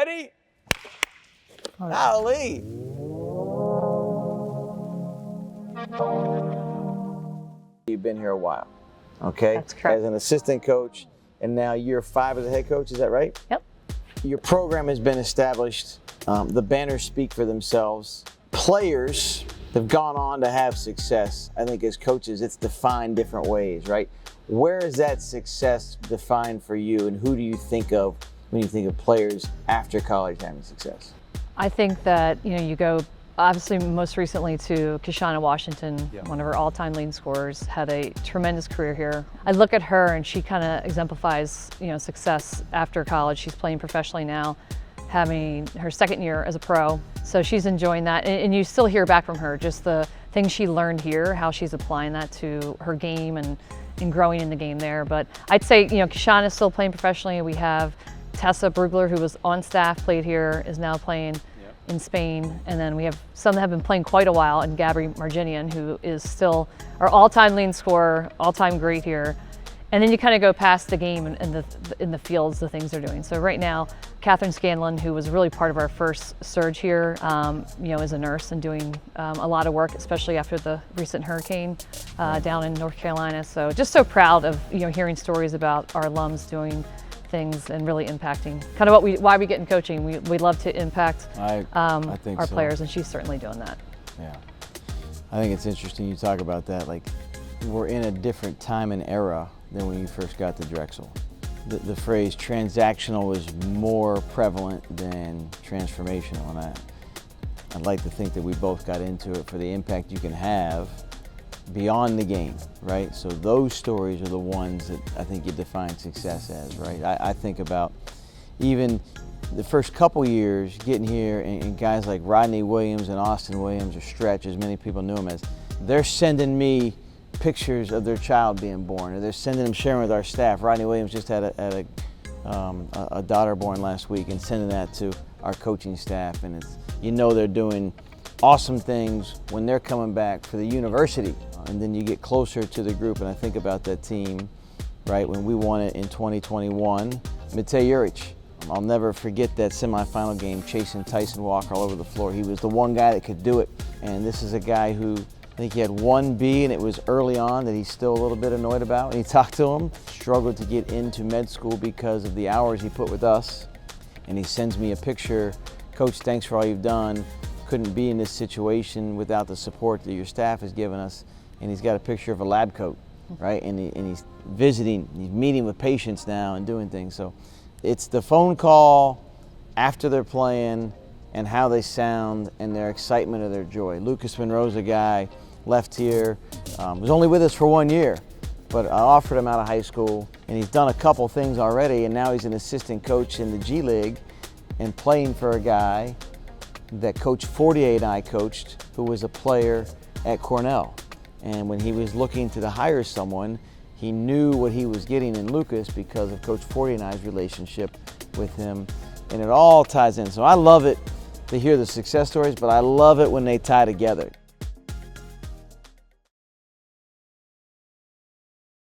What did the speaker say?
ready? Golly. You've been here a while, okay? That's correct. As an assistant coach, and now year 5 as a head coach, is that right? Yep. Your program has been established. The banners speak for themselves. Players have gone on to have success. I think as coaches, it's defined different ways, right? Where is that success defined for you, and who do you think of when you think of players after college having success? I think that, you go obviously most recently to Kishana Washington, one of our all-time leading scorers, had a tremendous career here. I look at her and she kind of exemplifies, success after college. She's playing professionally now, having her second year as a pro. So she's enjoying that, and you still hear back from her, just the things she learned here, how she's applying that to her game and growing in the game there. But I'd say, Kishana's still playing professionally. We have Tessa Brugler, who was on staff, played here, is now playing in Spain. And then we have some that have been playing quite a while, and Gabby Marginian, who is still our all-time leading scorer, all-time great here. And then you kind of go past the game and in the fields, the things they're doing. So right now, Catherine Scanlon, who was really part of our first surge here, is a nurse and doing a lot of work, especially after the recent hurricane down in North Carolina. So just so proud of hearing stories about our alums doing things and really impacting kind of why we get in coaching. We love to impact I think our so. players, and she's certainly doing that. Yeah, I think it's interesting you talk about that. Like, we're in a different time and era than when you first got to Drexel. The phrase transactional is more prevalent than transformational, and I'd like to think that we both got into it for the impact you can have beyond the game, right? So those stories are the ones that I think you define success as, right? I think about even the first couple years getting here, and guys like Rodney Williams and Austin Williams, or Stretch, as many people knew him as, they're sending me pictures of their child being born, or they're sending them, sharing with our staff. Rodney Williams just had a daughter born last week, and sending that to our coaching staff, and it's, they're doing awesome things when they're coming back for the university. And then you get closer to the group, and I think about that team, right, when we won it in 2021, Matej Juric. I'll never forget that semifinal game, chasing Tyson Walker all over the floor. He was the one guy that could do it, and this is a guy who, I think he had 1B, and it was early on that he's still a little bit annoyed about. And he talked to him, struggled to get into med school because of the hours he put with us. And he sends me a picture, "Coach, thanks for all you've done. Couldn't be in this situation without the support that your staff has given us." And he's got a picture of a lab coat, right? And he's visiting, he's meeting with patients now and doing things. So it's the phone call after they're playing and how they sound and their excitement or their joy. Lucas Monroe's a guy, left here, was only with us for 1 year, but I offered him out of high school, and he's done a couple things already, and now he's an assistant coach in the G League and playing for a guy that Coach Fortier and I coached, who was a player at Cornell. And when he was looking to hire someone, he knew what he was getting in Lucas because of Coach Fortier and I's relationship with him, and it all ties in. So I love it to hear the success stories, but I love it when they tie together.